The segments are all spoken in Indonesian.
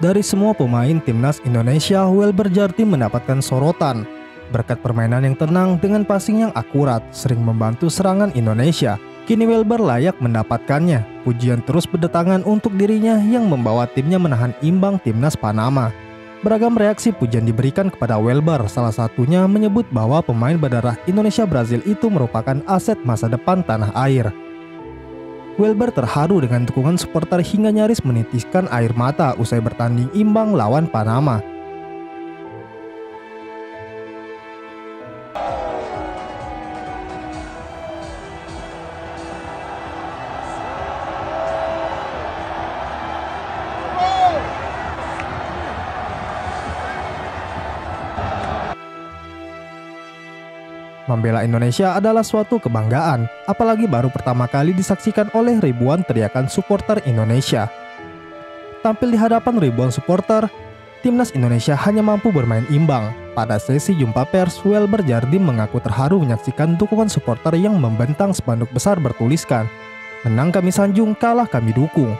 Dari semua pemain timnas Indonesia, Welber Jardim mendapatkan sorotan. Berkat permainan yang tenang dengan passing yang akurat, sering membantu serangan Indonesia. Kini Welber layak mendapatkannya. Pujian terus berdatangan untuk dirinya yang membawa timnya menahan imbang timnas Panama. Beragam reaksi pujian diberikan kepada Welber, salah satunya menyebut bahwa pemain berdarah Indonesia-Brazil itu merupakan aset masa depan tanah air. Welber terharu dengan dukungan supporter hingga nyaris menitiskan air mata usai bertanding imbang lawan Panama. Membela Indonesia adalah suatu kebanggaan, apalagi baru pertama kali disaksikan oleh ribuan teriakan supporter Indonesia. Tampil di hadapan ribuan supporter, timnas Indonesia hanya mampu bermain imbang. Pada sesi jumpa pers, Welber Jardim mengaku terharu menyaksikan dukungan supporter yang membentang spanduk besar bertuliskan, "Menang kami sanjung, kalah kami dukung."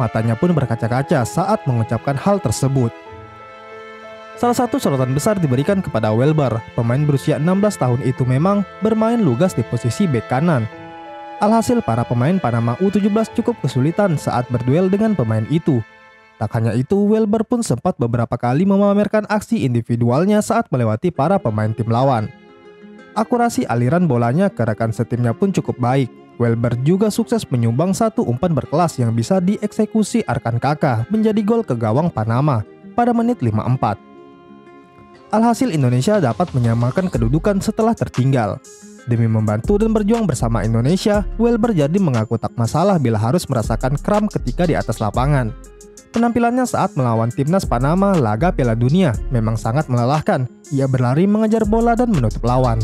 Matanya pun berkaca-kaca saat mengucapkan hal tersebut. Salah satu sorotan besar diberikan kepada Welber. Pemain berusia 16 tahun itu memang bermain lugas di posisi bek kanan. Alhasil para pemain Panama U17 cukup kesulitan saat berduel dengan pemain itu. Tak hanya itu, Welber pun sempat beberapa kali memamerkan aksi individualnya saat melewati para pemain tim lawan. Akurasi aliran bolanya ke rekan setimnya pun cukup baik. Welber juga sukses menyumbang satu umpan berkelas yang bisa dieksekusi Arkan Kakak menjadi gol ke gawang Panama pada menit 54. Alhasil Indonesia dapat menyamakan kedudukan setelah tertinggal. Demi membantu dan berjuang bersama Indonesia, Welber Jardim mengaku tak masalah bila harus merasakan kram ketika di atas lapangan. Penampilannya saat melawan timnas Panama laga Piala Dunia memang sangat melelahkan. Ia berlari mengejar bola dan menutup lawan.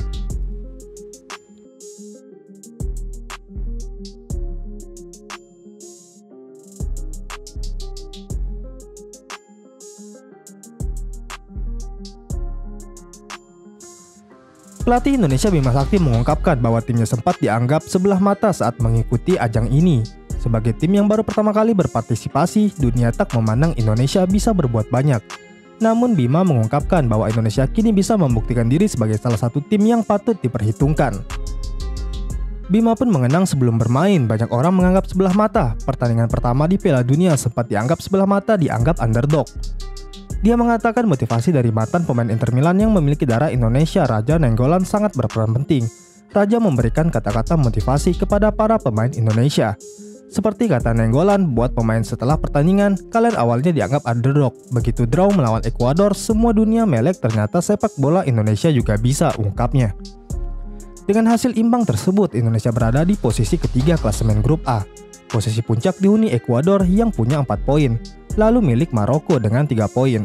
Pelatih Indonesia Bima Sakti mengungkapkan bahwa timnya sempat dianggap sebelah mata saat mengikuti ajang ini. Sebagai tim yang baru pertama kali berpartisipasi, dunia tak memandang Indonesia bisa berbuat banyak. Namun Bima mengungkapkan bahwa Indonesia kini bisa membuktikan diri sebagai salah satu tim yang patut diperhitungkan. Bima pun mengenang sebelum bermain, banyak orang menganggap sebelah mata. Pertandingan pertama di Piala Dunia sempat dianggap sebelah mata, dianggap underdog. Dia mengatakan motivasi dari mantan pemain Inter Milan yang memiliki darah Indonesia, Raja Nainggolan, sangat berperan penting. Raja memberikan kata-kata motivasi kepada para pemain Indonesia. Seperti kata Nainggolan buat pemain setelah pertandingan, kalian awalnya dianggap underdog. Begitu draw melawan Ekuador, semua dunia melek, ternyata sepak bola Indonesia juga bisa, ungkapnya. Dengan hasil imbang tersebut, Indonesia berada di posisi ketiga klasemen grup A. Posisi puncak dihuni Ekuador yang punya 4 poin. Lalu milik Maroko dengan 3 poin.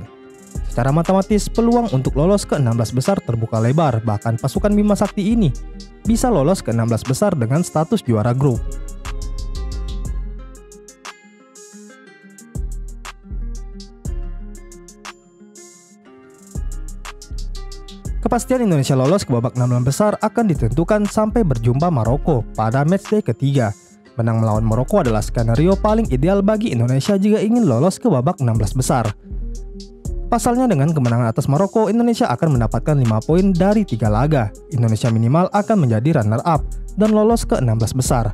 Secara matematis, peluang untuk lolos ke 16 besar terbuka lebar, bahkan pasukan Bima Sakti ini bisa lolos ke 16 besar dengan status juara grup. Kepastian Indonesia lolos ke babak 16 besar akan ditentukan sampai berjumpa Maroko pada matchday ketiga. Menang melawan Maroko adalah skenario paling ideal bagi Indonesia jika ingin lolos ke babak 16 besar. Pasalnya dengan kemenangan atas Maroko, Indonesia akan mendapatkan 5 poin dari 3 laga. Indonesia minimal akan menjadi runner-up dan lolos ke 16 besar.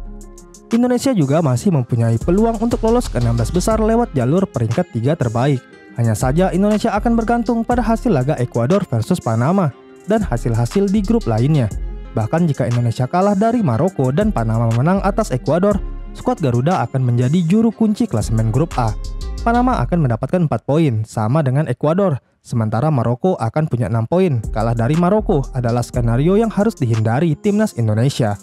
Indonesia juga masih mempunyai peluang untuk lolos ke 16 besar lewat jalur peringkat 3 terbaik. Hanya saja Indonesia akan bergantung pada hasil laga Ekuador versus Panama dan hasil-hasil di grup lainnya. Bahkan jika Indonesia kalah dari Maroko dan Panama menang atas Ekuador, skuad Garuda akan menjadi juru kunci klasemen grup A. Panama akan mendapatkan 4 poin, sama dengan Ekuador. Sementara Maroko akan punya 6 poin. Kalah dari Maroko adalah skenario yang harus dihindari timnas Indonesia.